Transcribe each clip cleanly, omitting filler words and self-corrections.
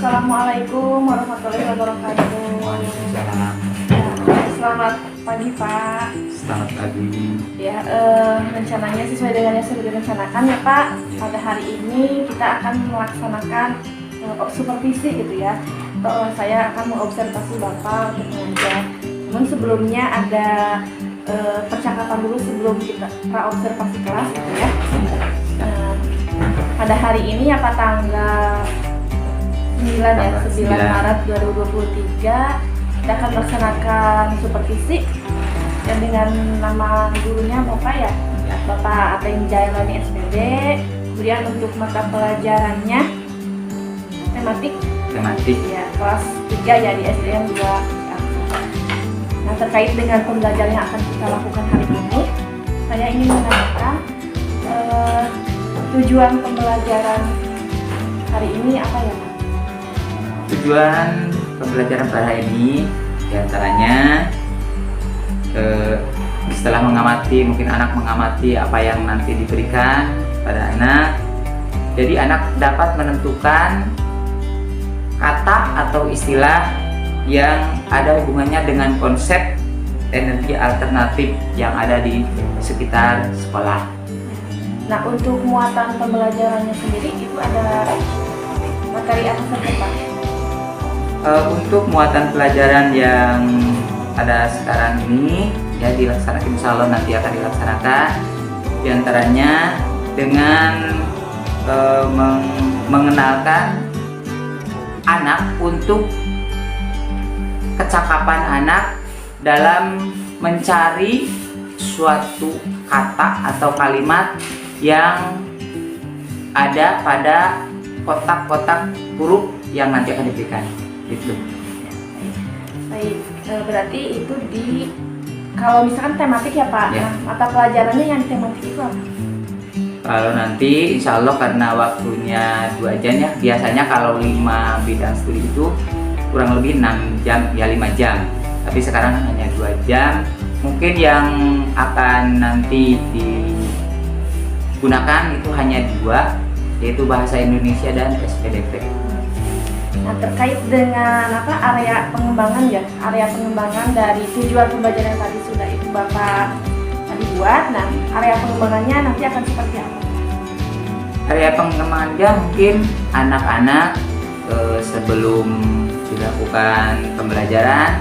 Assalamualaikum warahmatullahi wabarakatuh. Waalaikumsalam. Selamat pagi Pak. Selamat pagi. Ya, rencananya sesuai dengan yang sudah direncanakan ya Pak. Pada hari ini kita akan melaksanakan supervisi gitu ya. Saya akan mengobservasi Bapak untuk mengajar. Namun sebelumnya ada percakapan dulu sebelum kita observasi kelas gitu ya. Pada hari ini ya Pak, tanggal 9 Maret 2023 kita akan melaksanakan supervisi dan dengan nama gurunya Bapak ya, Bapak Aten Jailani SPD. Kemudian untuk mata pelajarannya tematik ya, kelas 3 ya di SDN 2. Nah, terkait dengan pembelajaran yang akan kita lakukan hari ini, saya ingin menanyakan tujuan pembelajaran hari ini apa ya Pak? Tujuan pembelajaran pada hari ini diantaranya setelah mengamati, mungkin anak mengamati apa yang nanti diberikan pada anak, jadi anak dapat menentukan kata atau istilah yang ada hubungannya dengan konsep energi alternatif yang ada di sekitar sekolah. Nah, untuk muatan pembelajarannya sendiri itu ada materi apa saja Pak? Untuk muatan pelajaran yang ada sekarang ini ya dilaksanakan, insya Allah nanti akan dilaksanakan diantaranya dengan mengenalkan anak untuk kecakapan anak dalam mencari suatu kata atau kalimat yang ada pada kotak-kotak huruf yang nanti akan diberikan. Itu. Baik, berarti itu kalau misalkan tematik ya Pak, ya. Nah, mata pelajarannya yang tematik itu apa? Kalau nanti insya Allah karena waktunya 2 jam ya, biasanya kalau 5 bidang studi itu kurang lebih 6 jam, ya 5 jam. Tapi sekarang hanya 2 jam. Mungkin yang akan nanti digunakan itu hanya 2, yaitu Bahasa Indonesia dan SPDP. Nah, terkait dengan area pengembangan ya, area pengembangan dari tujuan pembelajaran tadi sudah itu Bapak tadi buat. Nah, area pengembangannya nanti akan seperti apa? Area pengembangannya mungkin anak-anak sebelum dilakukan pembelajaran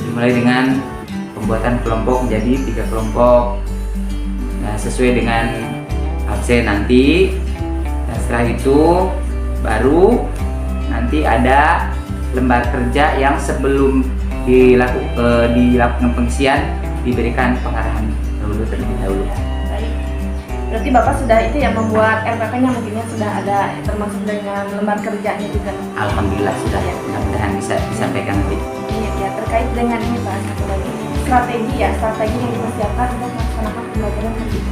dimulai dengan pembuatan kelompok menjadi 3 kelompok. Nah, sesuai dengan absen nanti. Nah, setelah itu baru nanti ada lembar kerja yang sebelum dilakukan pengisian diberikan pengarahan terlebih dahulu. Baik. Berarti Bapak sudah itu yang membuat RPP-nya mungkinnya sudah ada termasuk dengan lembar kerjanya juga. Alhamdulillah sudah ya, mudah-mudahan bisa disampaikan nanti. Iya ya, terkait dengan ini Pak, satu lagi strategi yang dipersiapkan untuk melaksanakan pembelajaran nanti.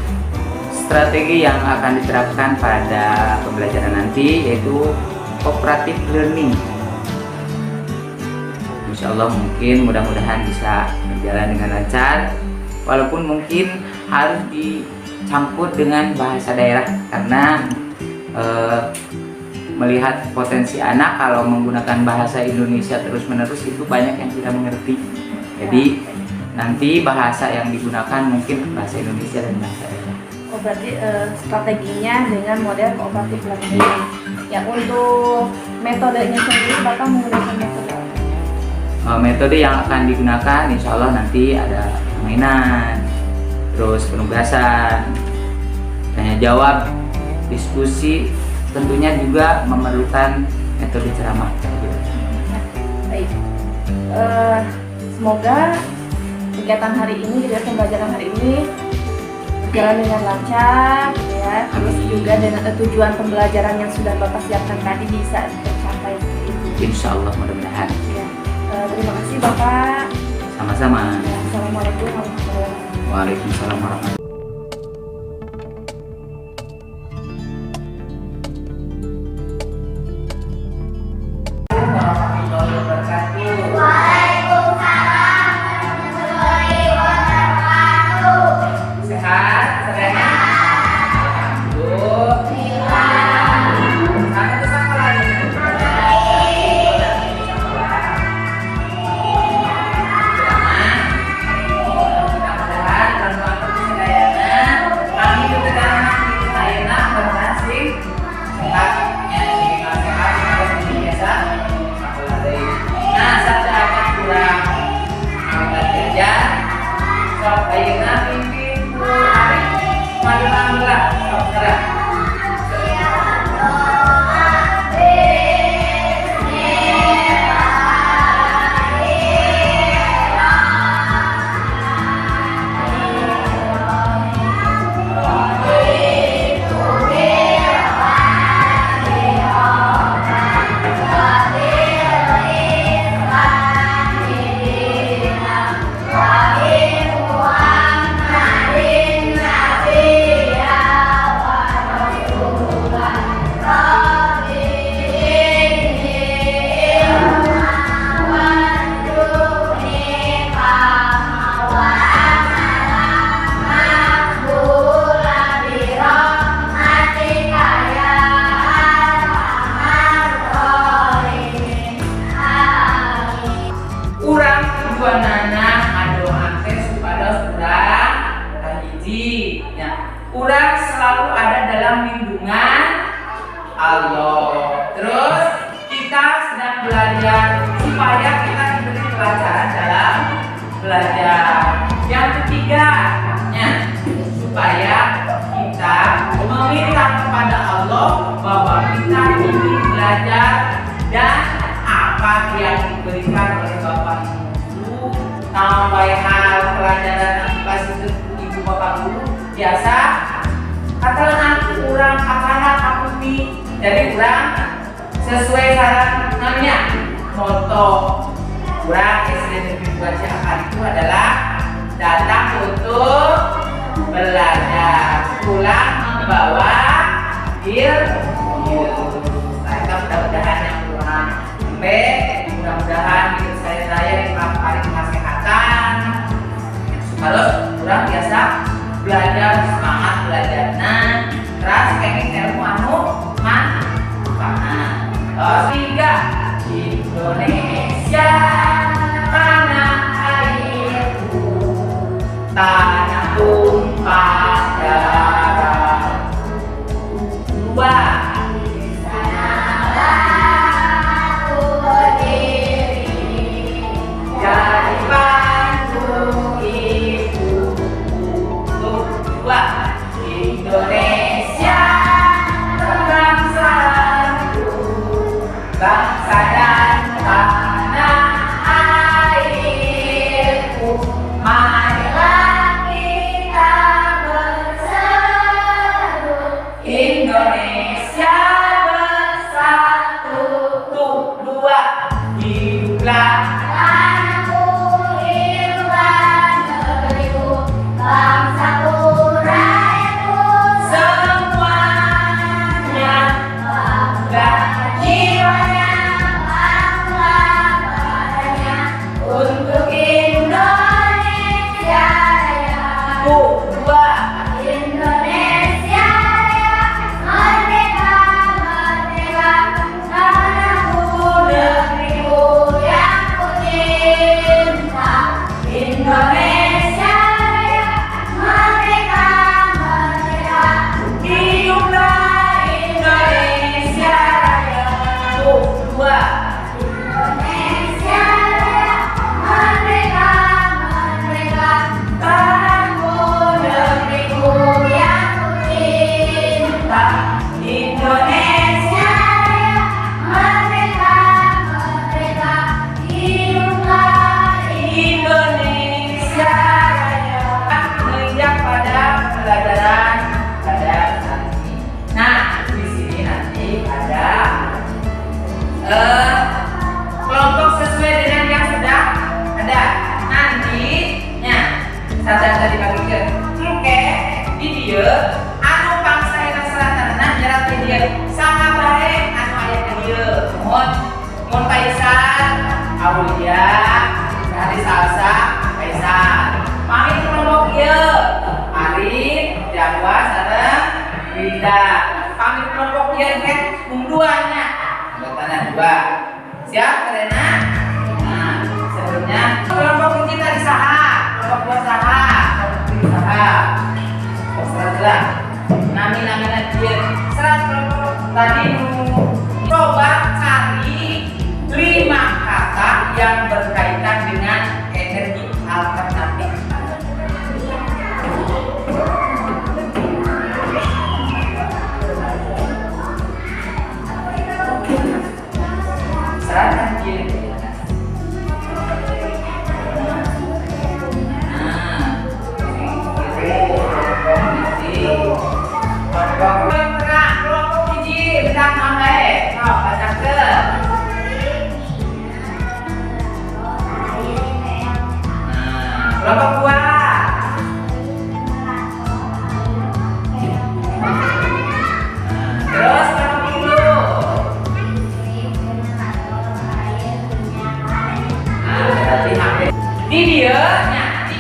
Strategi yang akan diterapkan pada pembelajaran nanti yaitu cooperative learning. Insya Allah mungkin mudah-mudahan bisa berjalan dengan lancar, walaupun mungkin harus dicampur dengan bahasa daerah karena melihat potensi anak kalau menggunakan bahasa Indonesia terus-menerus itu banyak yang tidak mengerti. Jadi nanti bahasa yang digunakan mungkin bahasa Indonesia dan bahasa daerah. Oh, berarti strateginya dengan model kooperatif learning. Ya, untuk metodenya sendiri Bapak menggunakan metode apa? Metode yang akan digunakan insya Allah nanti ada permainan, terus penugasan, tanya jawab, diskusi, tentunya juga memerlukan metode ceramah. Baik, semoga kegiatan hari ini, gitu ya, pembelajaran hari ini berjalan dengan lancar, gitu ya. Terus juga dengan tujuan pembelajaran yang sudah Bapak siapkan tadi bisa tercapai. Insya Allah mudah-mudahan. Ya. Terima kasih Bapak. Sama-sama. Ya, Assalamualaikum warahmatullahi wabarakatuh. Waalaikumsalam warahmatullahi Urang selalu ada dalam lindungan Allah. Terus kita sedang belajar supaya kita diberi pelajaran dalam belajar. Yang ketiga, supaya kita meminta kepada Allah bahwa kita ingin belajar dan apa yang diberikan oleh Bapak Ibu, sampai hal pelajaran apa itu Ibu Bapak Guru biasa katakan aku urang akanak aku pi. Jadi urang sesuai syarat namanya moto urang SD Negeri 2 Ciakan itu adalah datang untuk belajar, pulang membawa ilmu. Kita mudah-mudahan yang kurang baik, mudah-mudahan hidup saya diberi kesehatan. Kalau kurang biasa belajar, semangat belajar, keras pengen ilmu manfaat. Tiga, Indonesia tanah airku, tanah tumpah darah. Dua, jadi bantu ibu. Dua, Indonesia bangsaku, bangsa dan tanah airku. Marilah kita berseru, Indonesia bersatu. Dua, hiduplah tanahku, hiduplah negeriku, bangsaku, rakyatku, semuanya bangga jiwanya, bangga badannya untuk Indonesia Raya. Dua, Indonesia Raya, merdeka, merdeka, tanahku, negeriku yang ku cinta. Indonesia Raya, merdeka, merdeka, hiduplah Indonesia Raya. Dua, Indonesia Raya, merdeka, merdeka, tanahku, Rada dibagi oke di dia anu pangsaena seratanna nyerat di dia sangat baik anu aya di dia mun Kaisar Aulia hari Salsa Kaisar pamit kelompok ieu Arif Jawa sareng Winda pamit kelompok ieu teh duanya anggotana 2 siap karena nah sebelumnya kelompok kita di saha kelompok 2 saha kelompok 3 saha serat nami-namina dia serat kelompok tadi coba cari 5 kata yang berkaitan dengan energi alternatif. Serahkan dia. Kelompok hiji bidang nambae. Noh, bacakeun. Kelompok 2. Terus kelompok 10. Berarti di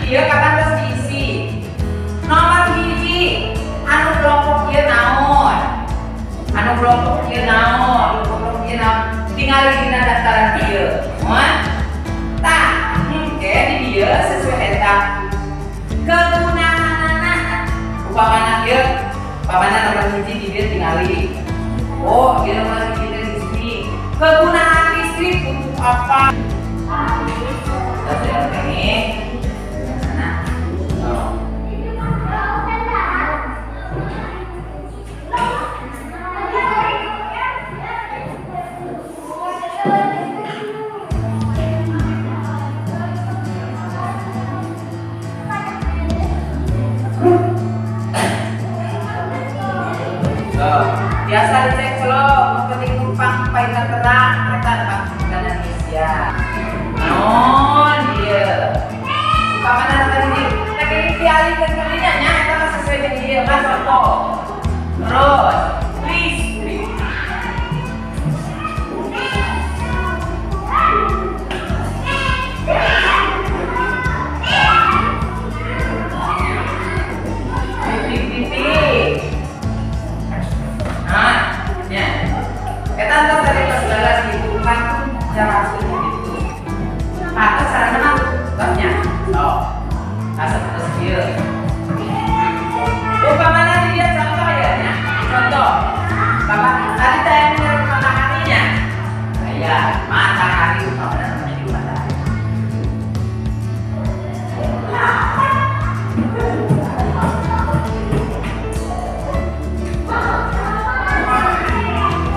dia kapan terus diisi. Nomor hiji anu kelompok ieu naon? Anu kelompok ieu naon? Tinggal dina daftaran ieu. Moal? Tah, oke di dia sesuai eta kegunaanna. Upamana ieu, upamana nomor hiji di dia tingali. Oh, ieu nomor hiji teh listrik. Kegunaan listrik untuk apa? Saya ini. Nah. Oh. Biasa dicek belum penting numpang paitan terang kereta Bank Indonesia. Non dia. Umpamana tadi lagi dialihkan ke dinya nya eta mah sesuai dengan dia mah contoh. Terus listrik. Titik. Nah, ya. Kita antar dari kelas 11 gitu kan cara hasilnya gitu. Maka sarana tasnya. Oh. Asal terus dia. Umpamana dia contoh ya, nya. Contoh. Bapak tadi saya menurut mataharinya. Ya, matahari umpamana namanya juga matahari.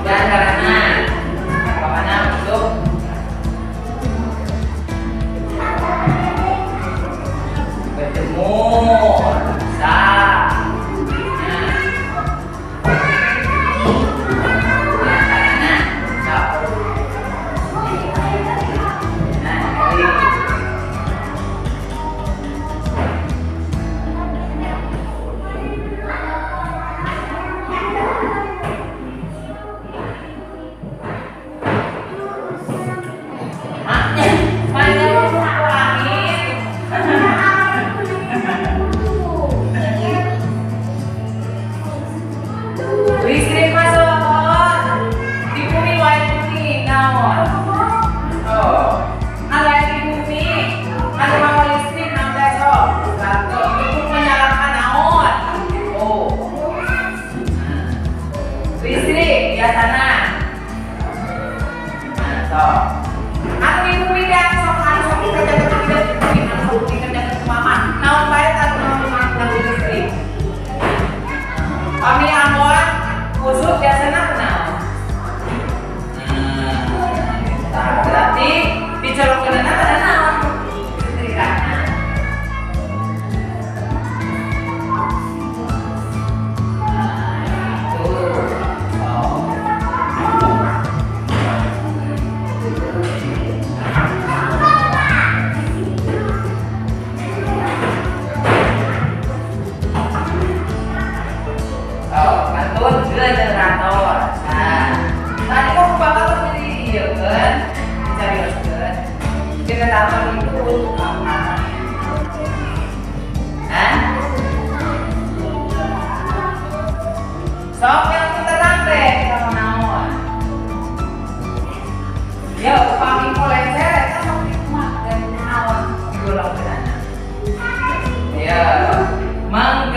Dan karena bagaimana untuk bertemu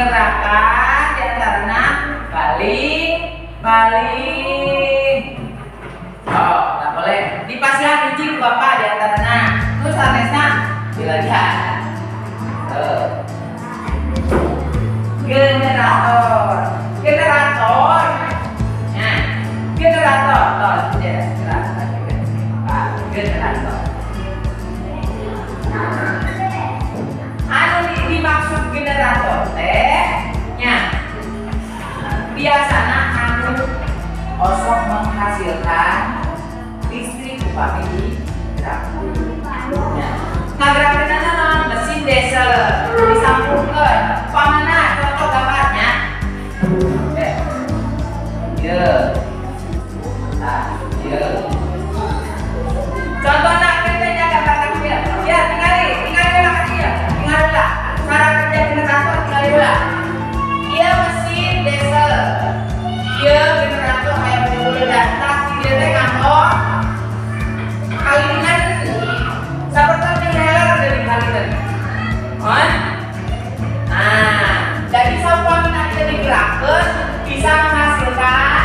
menggerakkan di antaranya baling. Oh, nggak boleh. Dipasang biji bapak di antaranya. Terus sanesnya belajar. Generator. Nah, generator. Generator. Anu dimaksud generator nya biasanya anu osok menghasilkan listrik upami di gerakkan. Ngagerakeun naon mesin diesel disambungkeun pamana contoh gambarnya. Contohnya kerjanya gambarkan dia. Ya, tinggali lah dia. Tinggali lah. Cara kerja generator tinggali lah. Dia mesin diesel. Dia generator kayak bener-bener datang dia teh kantor. Kalian seperti heler dari kalian. Nah, jadi sampah nanti digerakkan bisa menghasilkan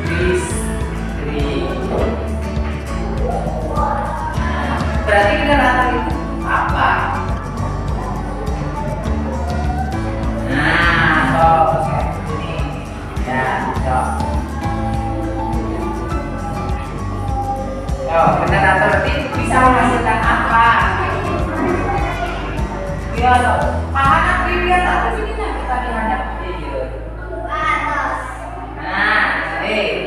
listrik. Berarti generator itu apa? Nah, kayak ini. Ya, generator itu bisa menghasilkan apa? Ya, panas biar apa sih kita dihadap dia. Panas. Nah, betul.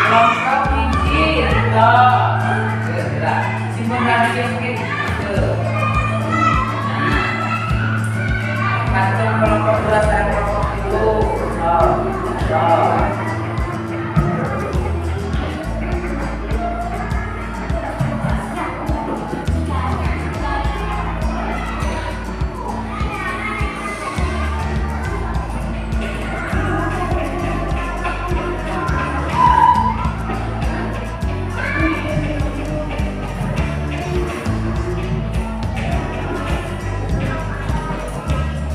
Kelompok biji, simpan lagi gitu. Kantor kelompok beras dan kelompok itu.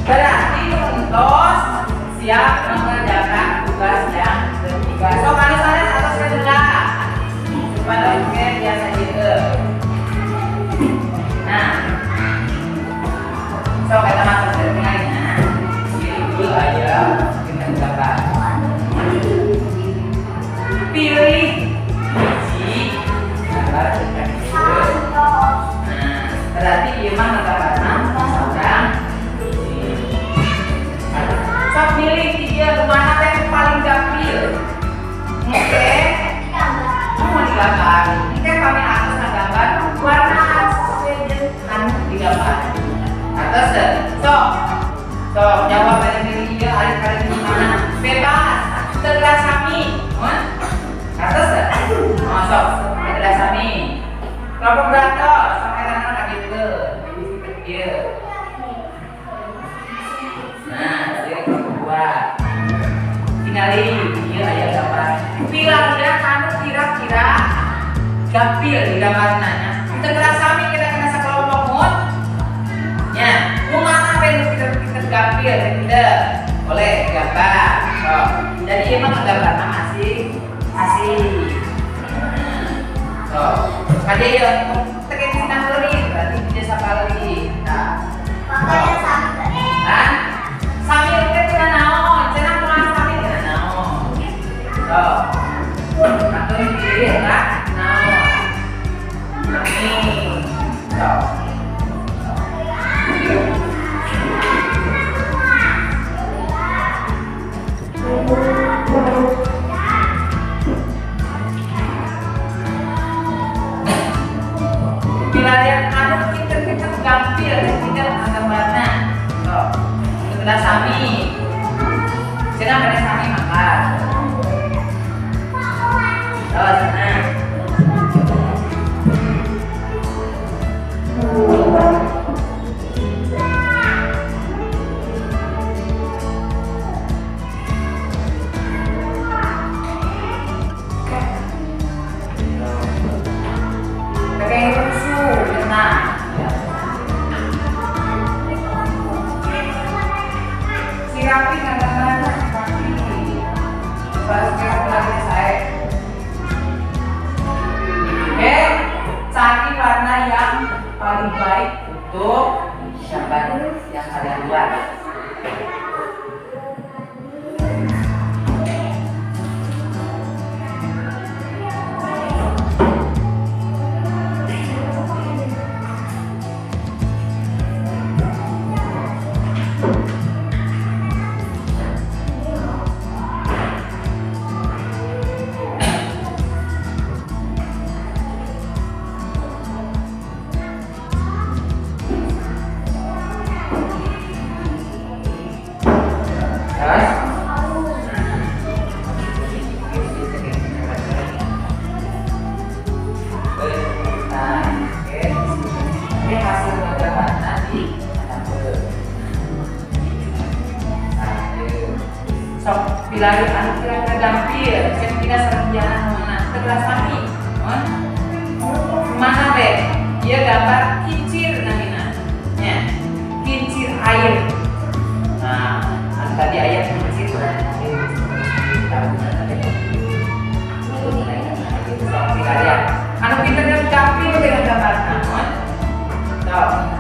Berarti untuk siap mengerjakan tugas yang ketiga. So, kalau saya atas kedua, pada mungkin biasa gitu. Nah, so kita masuk ke tinggalnya. Dulu aja kita gambar. Pilih biji gambar kita. Nah, berarti memang gambarnya seorang. So, pilih dia kemana yang paling gapil. Oke. Mau digambar. Ini kan kami atas gambar warna anu digambar. Atas so jawab dari diri dia hari di mana? Bebas. Tergerak kami. Atas masuk tergerak kami. Kelompok berata sampai anak-anak gitu. Dia. Nah, dia kedua. Tinggali dia aya gambar. Pilangnya anu kira-kira gapil di gambarnya. Tergerak kami kira-kira sekelompok mod. Ya, kumana kita gapil kita boleh gambar. Oh, jadi emang gambarnya masih. So, ada yang tekan sinang lagi berarti dia sekali. Nah, makanya sampai. Kan? Sambil kita kena naon, cenah mulai sambil kena naon. So, atau ini kan naon. Ini. So. Bila lihat anu kita gampil kita gambarnya. So, kita sami. Cenah pada sami makan. Oh, sana. paling baik untuk sahabat yang ada luar. Sok pilari anu kira-kira gampil, yang tidak serbiana mana tegelas kami, mana be? Dia gambar kincir namina, ya, kincir air. Nah, tadi ayat kincir. Sok pilari ya. Anu kita kan gampil dengan gambar naon. Sok.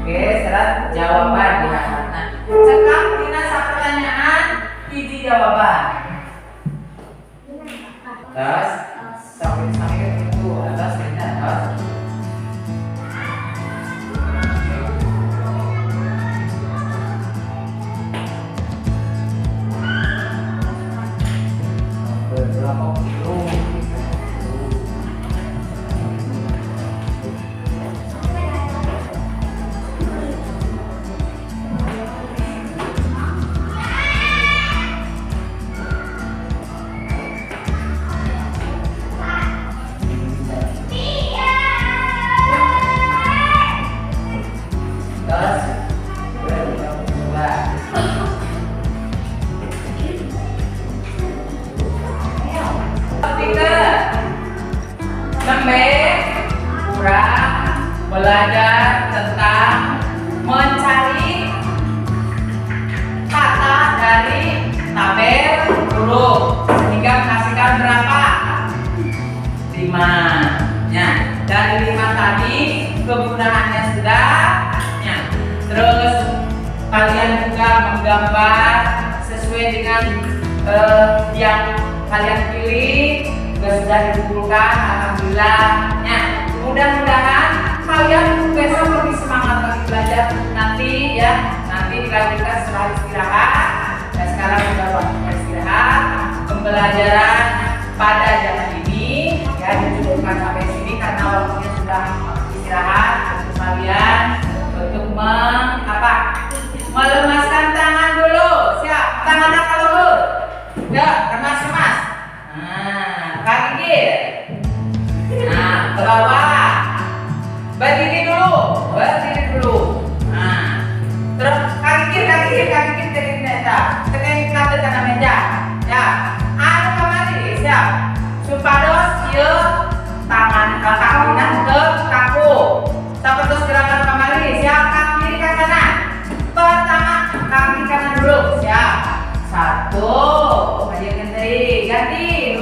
Oke, serat jawaban di hadapan. Cekap dina pertanyaan, hiji jawaban. Terus sampai itu atas dina terus. Berapa kilo? Belajar tentang mencari kata dari tabel huruf sehingga menghasilkan berapa? 5. Ya, dari 5 tadi kegunaannya sudah. Ya. Terus kalian juga menggambar sesuai dengan yang kalian pilih. Sudah dikumpulkan, alhamdulillah. Ya, mudah-mudahan kalian besok lebih semangat lagi belajar nanti ya. Nanti dilanjutkan setelah istirahat. Dan sekarang sudah waktunya istirahat. Pembelajaran pada jam ini ya dicukupkan sampai sini karena waktunya sudah istirahat untuk kalian untuk melemaskan tangan dulu. Siap, tangannya ke luhur. Ya, remas-remas. Nah, kaki kiri. Nah, ke bawah. Berdiri dulu. Nah, terus kaki kiri tekan meja. Tekan kaki kanan meja. Ya, anu kamari siap. Supados ieu tangan kakinan ke kaku. Sapertos gerakan kamari siap kaki kiri ke kanan. Pertama kaki kanan dulu siap. 1 majukan tadi ganti 2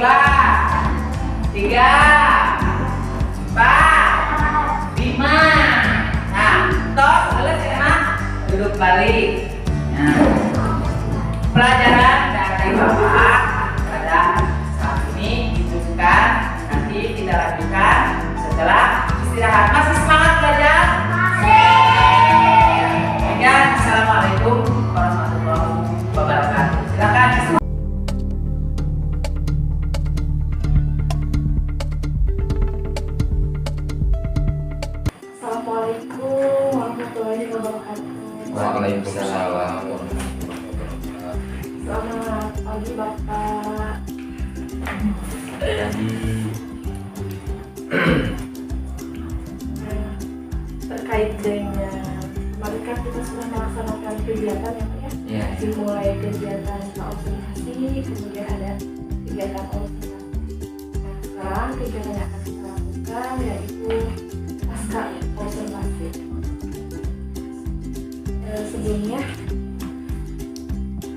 3 4 5. Nah, tos selesai mah duduk balik. Nah, pelajaran dari Bapak pada saat ini ditujukan nanti kita lanjutkan setelah istirahat. Masih semangat belajar? Ya, assalamualaikum warahmatullahi wabarakatuh. Silakan. Assalamualaikum warahmatullahi wabarakatuh. Waalaikumsalam. Selamat pagi Bapak. Terkait dengan kemarin kan kita sudah melaksanakan kegiatan ya Pak ya. Ya. Dimulai kegiatan observasi, kemudian ada kegiatan observasi. Nah, sekarang kegiatan yang akan kita lakukan yaitu pasca observasi. Sebelumnya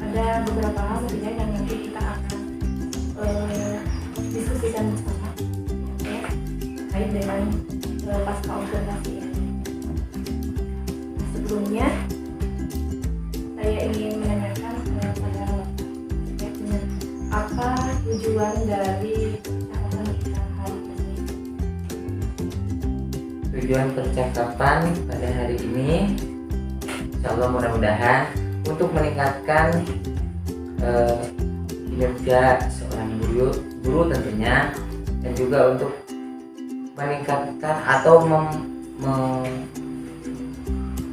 ada beberapa hal tentunya yang nanti kita akan diskusikan bersama ya, terkait dengan pasca observasi ya. Nah, sebelumnya saya ingin menanyakan kepada Bapak terkait dengan apa tujuan dari percakapan kita hari ini. Tujuan percakapan pada hari ini insya Allah mudah-mudahan untuk meningkatkan kinerja seorang guru tentunya, dan juga untuk meningkatkan atau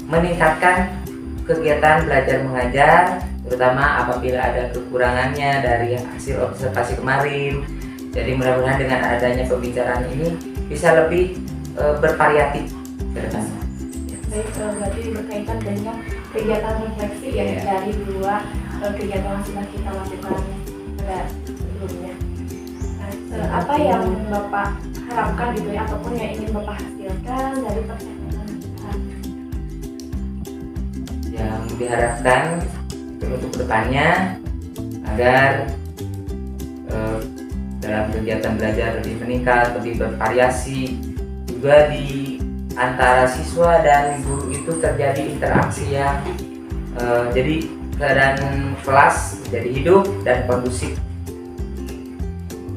meningkatkan kegiatan belajar mengajar, terutama apabila ada kekurangannya dari hasil observasi kemarin. Jadi mudah-mudahan dengan adanya pembicaraan ini bisa lebih bervariatif ke depannya. Baik, berarti berkaitan dengan kegiatan refleksi ya dari dua kegiatan yang sudah kita lakukan pada sebelumnya. Nah, apa yang Bapak harapkan gitu ya, ataupun yang ingin Bapak hasilkan dari percakapan kita? Yang diharapkan untuk kedepannya agar dalam kegiatan belajar lebih meningkat, lebih bervariasi, juga di antara siswa dan guru itu terjadi interaksi yang jadi keadaan kelas jadi hidup dan kondusif.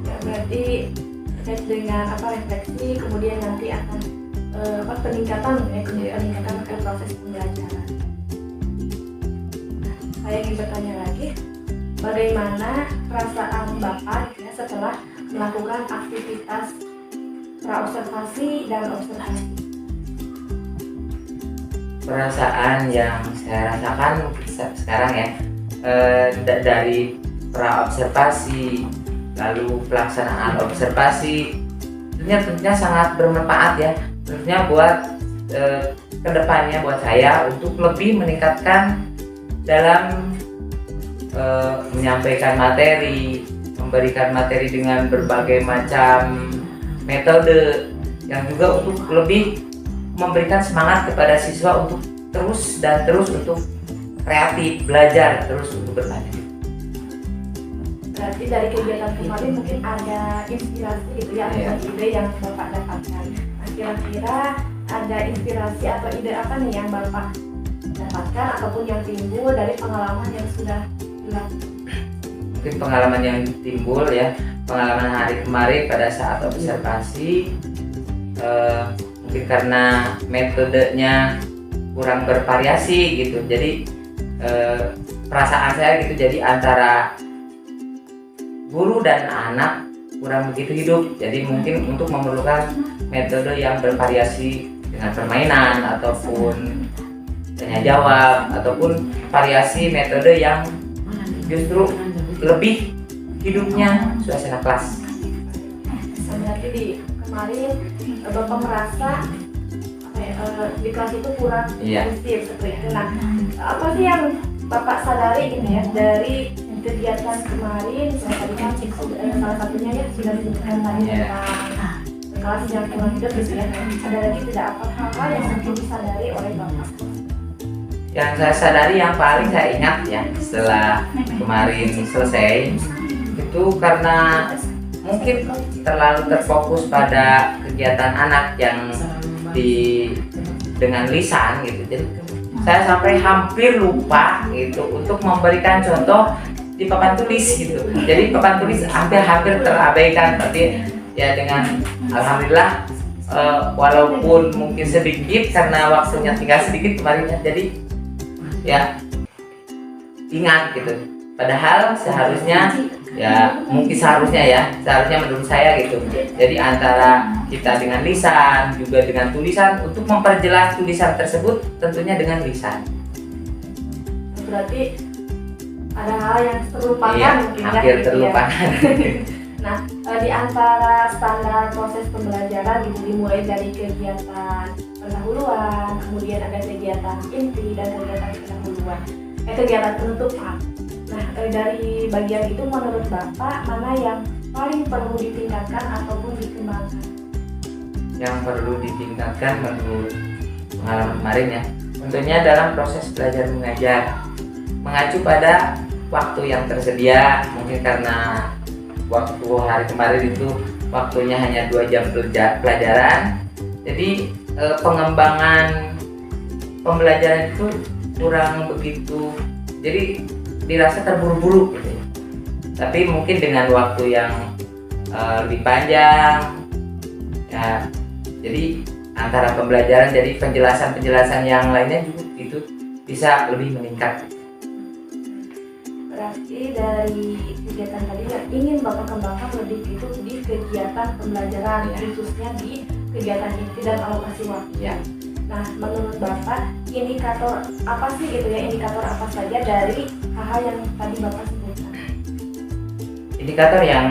Ya, berarti terkait dengan refleksi, kemudian nanti akan peningkatan ke proses pembelajaran. Nah, saya ingin bertanya lagi, bagaimana perasaan Bapak ya, setelah melakukan aktivitas praobservasi dan observasi? Perasaan yang saya rasakan sekarang ya dari praobservasi lalu pelaksanaan observasi tentunya sangat bermanfaat ya, tentunya buat kedepannya buat saya untuk lebih meningkatkan dalam menyampaikan materi, memberikan materi dengan berbagai macam metode, yang juga untuk lebih memberikan semangat kepada siswa untuk terus untuk kreatif, belajar terus untuk berlanjut. Berarti dari kegiatan kemarin mungkin ada inspirasi gitu ya, atau ide yang Bapak dapatkan. Nah, kira-kira ada inspirasi atau ide apa nih yang Bapak dapatkan ataupun yang timbul dari pengalaman yang sudah dilakukan? Mungkin pengalaman yang timbul ya, pengalaman hari kemarin pada saat observasi, mungkin karena metodenya kurang bervariasi gitu, jadi perasaan saya gitu, jadi antara guru dan anak kurang begitu hidup. Jadi mungkin untuk memerlukan metode yang bervariasi dengan permainan ataupun tanya jawab ataupun variasi metode yang justru lebih hidupnya suasana kelas. Berarti di kemarin Bapak merasa di kelas itu kurang kondusif seperti itu. Nah, apa sih yang Bapak sadari gitu ya dari kegiatan kemarin? Saya tadi kan salah satunya ya sudah disebutkan tadi tentang kelas yang kurang hidup gitu ya. Ada lagi tidak apa hal yang mungkin disadari oleh Bapak? Yang saya sadari, yang paling saya ingat ya setelah kemarin selesai itu karena mungkin terlalu terfokus pada kegiatan anak yang dengan lisan gitu. Jadi saya sampai hampir lupa gitu untuk memberikan contoh di papan tulis gitu. Jadi papan tulis hampir terabaikan, tapi ya dengan alhamdulillah walaupun mungkin sedikit karena waktunya tinggal sedikit kemarin ya, jadi ya ingat gitu. Padahal seharusnya menurut saya gitu. Jadi antara kita dengan lisan juga dengan tulisan, untuk memperjelas tulisan tersebut tentunya dengan lisan. Berarti ada hal yang terlupakan, iya, mungkin hampir gitu terlupakan. Ya. Nah, di antara standar proses pembelajaran gitu, dimulai dari kegiatan pendahuluan, kemudian ada kegiatan inti dan kegiatan pendahuluan, kegiatan penutupan. Nah, dari bagian itu menurut Bapak mana yang paling perlu ditingkatkan ataupun dikembangkan? Yang perlu ditingkatkan menurut pengalaman kemarin ya, tentunya dalam proses belajar mengajar mengacu pada waktu yang tersedia. Mungkin karena waktu hari kemarin itu waktunya hanya 2 jam pelajaran, jadi pengembangan pembelajaran itu kurang begitu, jadi dirasa terburu-buru gitu. Tapi mungkin dengan waktu yang lebih panjang ya, jadi antara pembelajaran jadi penjelasan yang lainnya juga itu bisa lebih meningkat. Berarti dari kegiatan tadi yang ingin Bapak kembangkan lebih itu di kegiatan pembelajaran, khususnya di kegiatan inti dan alokasi waktu. Ya. Nah, menurut Bapak indikator apa sih gitu ya, indikator apa saja dari hal-hal yang tadi Bapak sebutkan? Indikator yang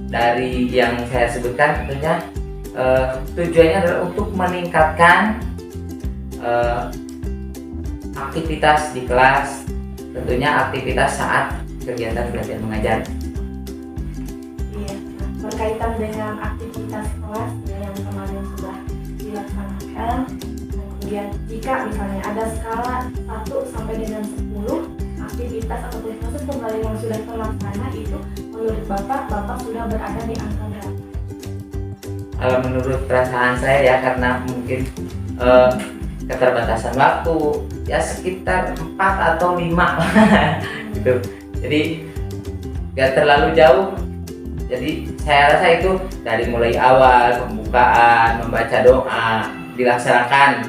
dari yang saya sebutkan tentunya tujuannya adalah untuk meningkatkan aktivitas di kelas, tentunya aktivitas saat kegiatan belajar mengajar. Iya, nah, berkaitan dengan aktivitas kelas yang kemarin sudah dilaksanakan, kemudian jika misalnya ada skala 1 sampai dengan 10 aktivitas ataupun proses pembelajaran yang sudah terlaksana, itu menurut Bapak sudah berada di angka berapa? Kalau menurut perasaan saya ya, karena mungkin keterbatasan waktu ya sekitar 4 atau 5 gitu. Jadi gak terlalu jauh. Jadi saya rasa itu dari mulai awal pembukaan, membaca doa dilaksanakan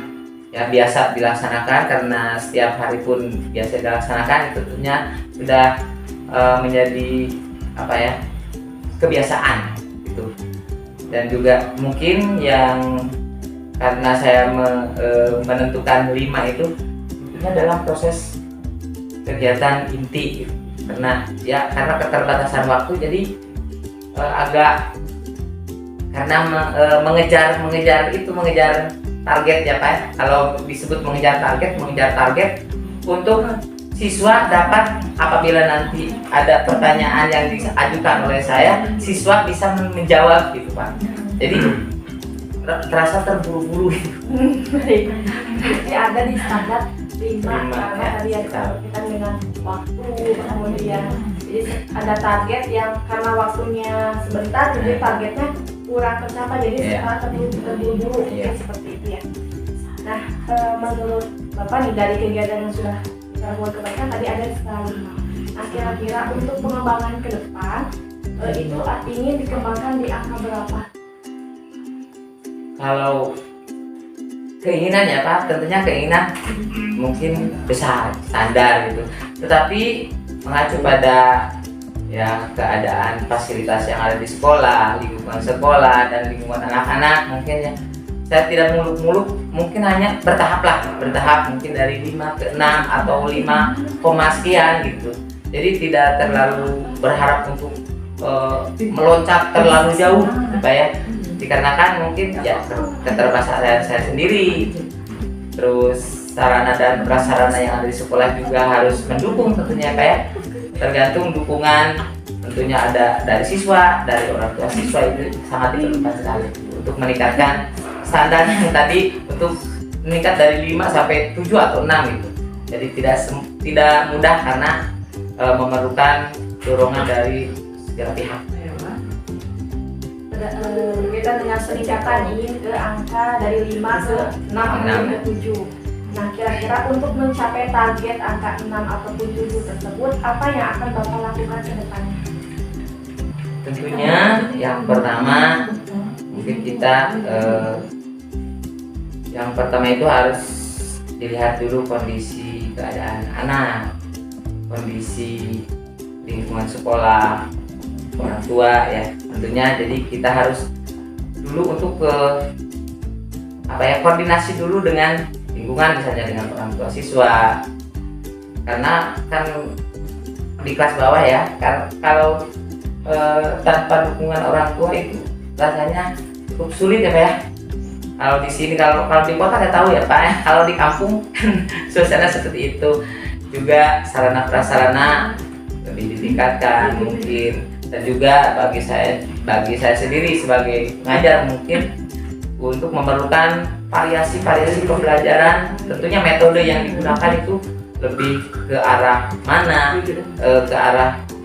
ya, biasa dilaksanakan karena setiap hari pun biasa dilaksanakan, itu tentunya sudah menjadi kebiasaan gitu. Dan juga mungkin yang karena saya menentukan 5 itu tentunya dalam proses kegiatan inti gitu. Karena keterbatasan waktu, jadi agak karena mengejar target ya Pak. Kalau disebut mengejar target untuk siswa dapat, apabila nanti ada pertanyaan yang diajukan oleh saya, siswa bisa menjawab gitu Pak. Jadi terasa terburu-buru gitu. Jadi ada di standar 5 karena tadi yang kita dengan waktu, kemudian jadi ada target yang karena waktunya sebentar, jadi targetnya kurang tercapai, jadi sekarang terburu-buru seperti itu ya. Nah, menurut Bapak nih dari kegiatan yang sudah kita buat kebaikan tadi ada skala 5. Nah, kira-kira untuk pengembangan ke depan itu ingin dikembangkan di angka berapa? Kalau keinginan ya Pak, tentunya keinginan mungkin besar, standar gitu. Tetapi mengacu pada ya keadaan fasilitas yang ada di sekolah, lingkungan sekolah dan lingkungan anak-anak mungkin ya. Saya tidak muluk-muluk, mungkin hanya bertahap mungkin dari 5 ke 6 atau 5, sekian gitu. Jadi tidak terlalu berharap untuk meloncat terlalu jauh supaya dikarenakan mungkin ya keterbatasan saya sendiri, terus sarana dan prasarana yang ada di sekolah juga harus mendukung tentunya kayak tergantung dukungan tentunya ada dari siswa, dari orang tua siswa itu sangat diperlukan sekali untuk meningkatkan standar yang tadi untuk meningkat dari 5 sampai 7 atau 6 gitu. Jadi tidak mudah karena memerlukan dorongan dari segala pihak. Kita dengan peningkatan ini ke angka dari 5 ke 6 ke 7. Nah, kira-kira untuk mencapai target angka 6 ataupun 7 tersebut, apa yang akan Bapak lakukan ke depannya? Tentunya yang pertama mungkin kita yang pertama itu harus dilihat dulu kondisi keadaan anak, kondisi lingkungan sekolah, orang tua ya tentunya. Jadi kita harus dulu untuk koordinasi dulu dengan lingkungan, misalnya dengan orang tua siswa, karena kan di kelas bawah ya kalau tanpa dukungan orang tua itu rasanya cukup sulit ya Pak ya. Kalau di sini kalau di kota kita tahu ya Pak ya, kalau di kampung suasana seperti itu. Juga sarana prasarana lebih ditingkatkan mungkin, dan juga bagi saya sendiri sebagai pengajar mungkin untuk memerlukan variasi pembelajaran, tentunya metode yang digunakan itu lebih ke arah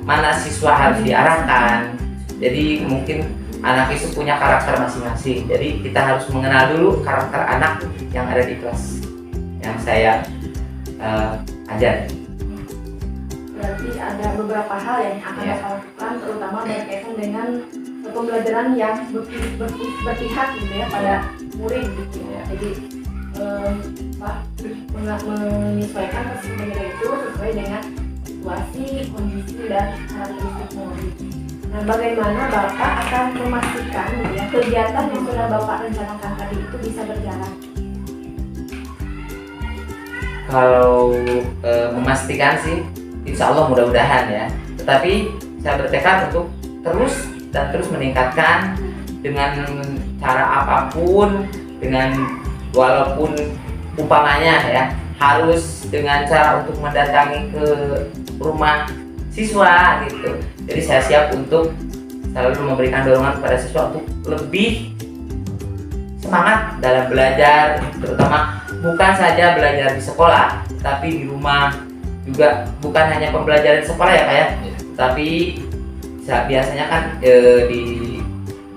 mana siswa harus diarahkan. Jadi mungkin anak itu punya karakter masing-masing, jadi kita harus mengenal dulu karakter anak yang ada di kelas yang saya ajar. Berarti ada beberapa hal yang akan Bapak lakukan, terutama berkaitan dengan pembelajaran yang berpihak gitu ya pada murid gitu ya. Jadi Pak menyesuaikan pembelajaran itu sesuai dengan situasi, kondisi dan karakteristik murid. Nah, bagaimana Bapak akan memastikan gitu ya, kegiatan yang sudah Bapak rencanakan tadi itu bisa berjalan? Kalau memastikan sih insya Allah mudah-mudahan ya, tetapi saya bertekad untuk terus meningkatkan dengan cara apapun, dengan walaupun umpamanya ya harus dengan cara untuk mendatangi ke rumah siswa gitu. Jadi saya siap untuk selalu memberikan dorongan kepada siswa untuk lebih semangat dalam belajar, terutama bukan saja belajar di sekolah, tapi di rumah juga. Bukan hanya pembelajaran di sekolah ya Pak ya, tapi biasanya kan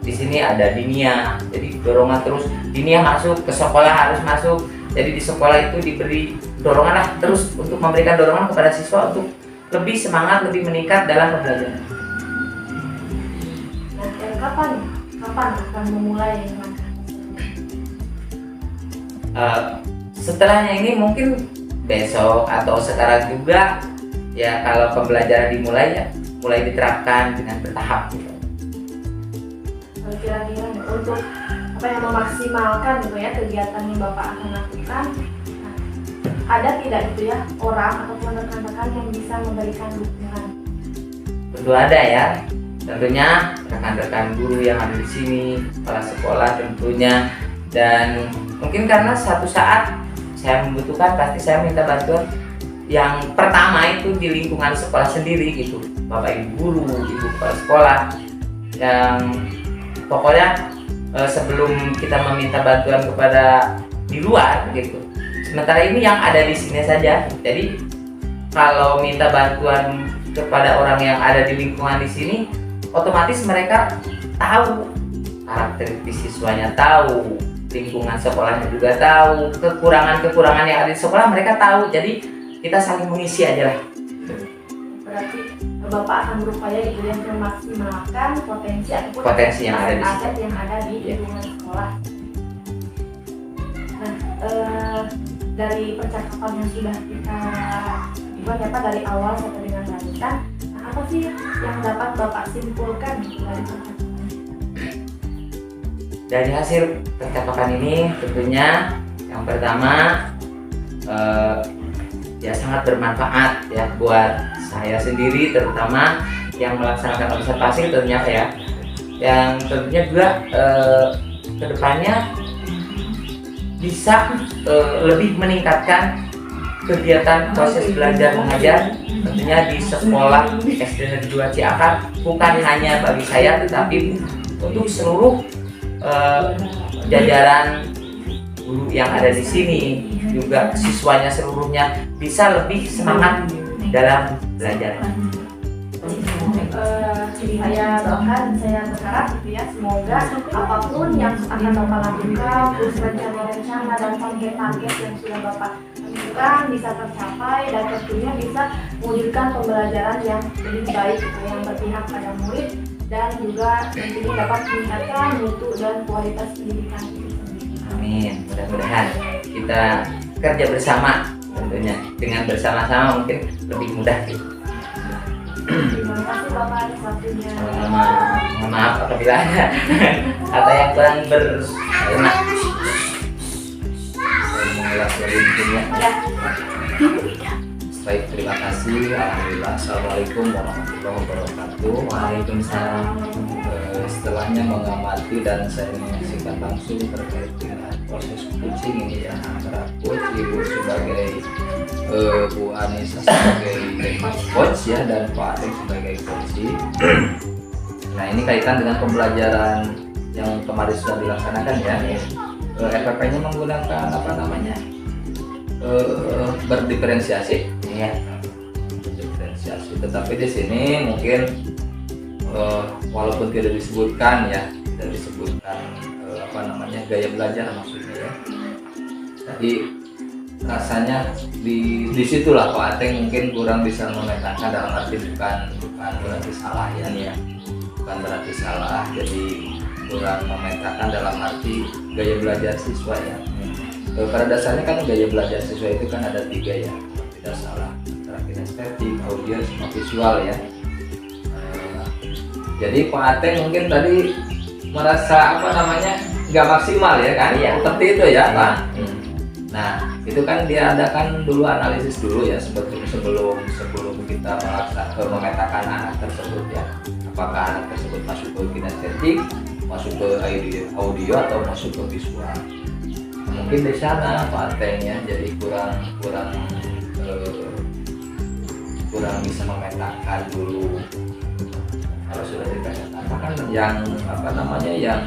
di sini ada dinia, jadi dorongan terus dinia masuk ke sekolah harus masuk. Jadi di sekolah itu diberi dorongan lah terus untuk memberikan dorongan kepada siswa untuk lebih semangat, lebih meningkat dalam pembelajaran. Nah, kapan akan memulai langkah? Setelahnya ini mungkin besok atau sekarang juga ya, kalau pembelajaran dimulai ya mulai diterapkan dengan bertahap gitu. Kira-kira untuk memaksimalkan gitu ya kegiatan yang Bapak akan lakukan, nah, ada tidak gitu ya orang ataupun rekan-rekan yang bisa memberikan dukungan? Tentu ada ya, tentunya rekan-rekan guru yang ada di sini, kepala sekolah tentunya, dan mungkin karena satu saat saya membutuhkan, pasti saya minta bantuan. Yang pertama itu di lingkungan sekolah sendiri gitu, Bapak Ibu guru, Ibu kepala sekolah, yang pokoknya sebelum kita meminta bantuan kepada di luar gitu. Sementara ini yang ada di sini saja. Jadi kalau minta bantuan kepada orang yang ada di lingkungan di sini, otomatis mereka tahu karakteristik siswanya, tahu lingkungan sekolahnya juga tahu, kekurangan yang ada di sekolah mereka tahu. Jadi kita saling mengisi aja lah. Berarti Bapak akan berupaya gitu ya memaksimalkan potensi yang ada di yang ada di lingkungan sekolah. Nah, dari percakapan yang sudah kita buat ya Pak dari awal sampai dengan lanjutan, apa sih yang dapat Bapak simpulkan dari percakapan? Dari hasil percakapan ini tentunya yang pertama ya sangat bermanfaat ya buat saya sendiri, terutama yang melaksanakan observasi tentunya ya, yang tentunya juga kedepannya bisa lebih meningkatkan kegiatan proses belajar mengajar tentunya di sekolah SD Negeri 2 Ciakar, bukan hanya bagi saya tetapi untuk seluruh jajaran guru yang ada di sini, juga siswanya seluruhnya bisa lebih semangat dalam belajar. Saya doakan, saya berharap gitu ya, semoga apapun yang akan Bapak lakukan, terus rencana-rencana dan target-target yang sudah Bapak tentukan bisa tercapai dan tentunya bisa mewujudkan pembelajaran yang lebih baik, yang berpihak pada murid dan juga tentunya dapat meningkatkan mutu dan kualitas pendidikan. Amin. Mudah-mudahan kita kerja bersama tentunya, dengan bersama-sama mungkin lebih mudah gitu. Terima kasih Bapak atas waktunya. Mohon maaf apabila ada kata yang kurang berkenan. Saya mengulas dari intinya. Baik, terima kasih. Alhamdulillah. Assalamualaikum warahmatullahi wabarakatuh. Waalaikumsalam. Setelahnya mengamati dan saya menyaksikan langsung terkait dengan proses coaching ini ya, antara coach Ibu sebagai Bu Anissa sebagai coach ya, dan Pak Ateng sebagai coach. Nah, ini kaitan dengan pembelajaran yang kemarin sudah dilaksanakan ya. FPP-nya menggunakan apa namanya? Berdiferensiasi ya. Berdiferensiasi. Tetapi di sini mungkin walaupun tidak disebutkan ya, tidak disebutkan apa namanya gaya belajar maksudnya ya. Jadi rasanya di situlah Pak Ateng mungkin kurang bisa memetakan, dalam arti bukan berarti salah ya, bukan berarti salah. Jadi kurang memetakan dalam arti gaya belajar siswa ya. Pada dasarnya kan gaya belajar siswa itu kan ada 3 ya, tidak salah, antara kinestetik, audio, sama visual ya. Jadi Pak Ateng mungkin tadi merasa apa namanya nggak maksimal ya kan? Iya. Seperti itu ya Pak. Nah itu kan dia adakan dulu analisis dulu ya sebelum kita memetakan anak tersebut ya. Apakah anak tersebut masuk ke kinestetik, masuk ke audio atau masuk ke visual? Mungkin di sana Pak Ateng ya, jadi kurang bisa memetakan dulu. Kalau sudah dikatakan yang apa namanya yang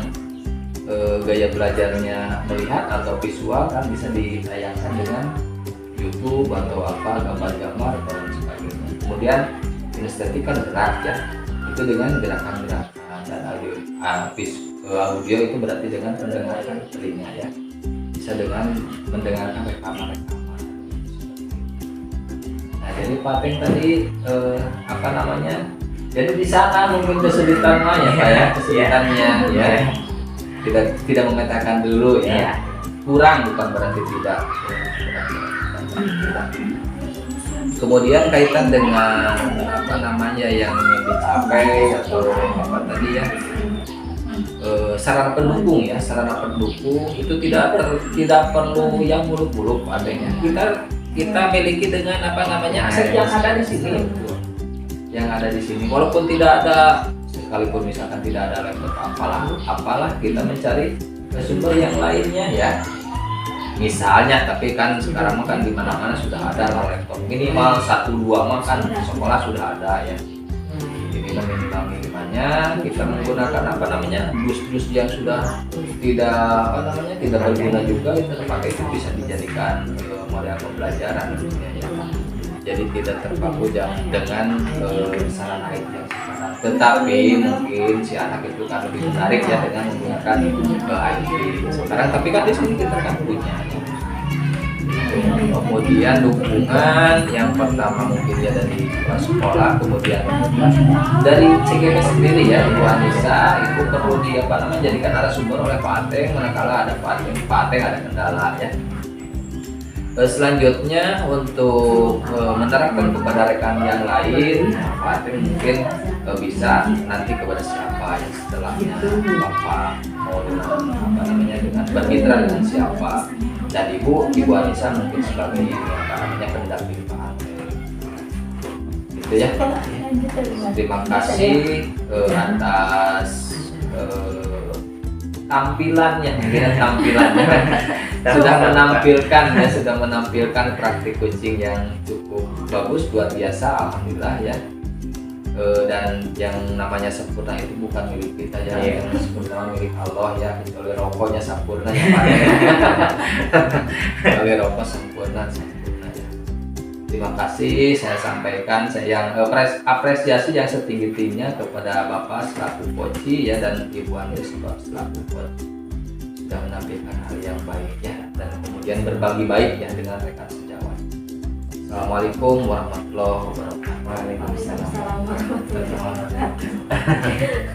gaya belajarnya melihat atau visual kan bisa ditayangkan dengan YouTube atau apa, gambar-gambar atau lain sebagainya. Kemudian kinestetik kan gerak ya, itu dengan gerakan-gerakan, dan audio itu berarti dengan mendengarkan telinga ya, bisa dengan mendengarkan rekaman-rekaman. Nah jadi Pak Ateng tadi apa namanya, jadi di sana mungkin kesulitannya ya Pak ya, kesulitannya ya, tidak memetakan dulu ya, kurang bukan berarti tidak. Kemudian kaitan dengan apa namanya yang ingin dicapai atau apa tadi ya, sarana pendukung ya, sarana pendukung itu tidak perlu yang muluk-muluk adanya. Kita miliki dengan apa namanya aset yang ada di sini. Yang ada di sini, walaupun tidak ada, sekalipun misalkan tidak ada laptop apalah kita mencari sumber yang lainnya ya. Misalnya, tapi kan sekarang kan di mana-mana sudah ada laptop, minimal 1-2 mah kan sekolah sudah ada ya. Minimalnya kita menggunakan apa namanya dus yang sudah tidak berguna juga, itu terpakai, itu bisa dijadikan model pembelajaran ya. Jadi tidak terpaku dengan sarana IT yang sekarang. Tetapi mungkin si anak itu kan lebih menarik ya dengan menggunakan IT sekarang. Tapi kan di sini kita kan punya. Kemudian dukungan yang pertama mungkin ya dari kepala sekolah, kemudian dari CGP sendiri ya, Ibu Anissa itu perlu jadikan narasumber oleh Pak Ateng manakala ada Pak Ateng ada kendala ya. Selanjutnya untuk menerapkan kepada rekan yang lain, Pak Atri mungkin bisa nanti kepada siapa yang setelahnya Bapak mau dengan bermitra dengan siapa, dan Ibu Anissa mungkin sebagai pendamping Pak Atri. Gitu ya. Terima kasih atas tampilannya sudah menampilkan praktik coaching yang cukup bagus, luar biasa, alhamdulillah ya. Dan yang namanya sempurna itu bukan milik kita ya, yang sempurna milik Allah ya, kecuali rokoknya sempurna ya Pak. Kecuali rokok sempurna ya. Terima kasih saya sampaikan saya apresiasi yang setinggi-tingginya kepada Bapak selaku Koci ya, dan Ibu Anissa selaku Koci sudah menampilkan hal yang baik ya, dan kemudian berbagi baik ya dengan rekan sejawat. Assalamualaikum warahmatullahi wabarakatuh. Waalaikumsalam warahmatullahi wabarakatuh.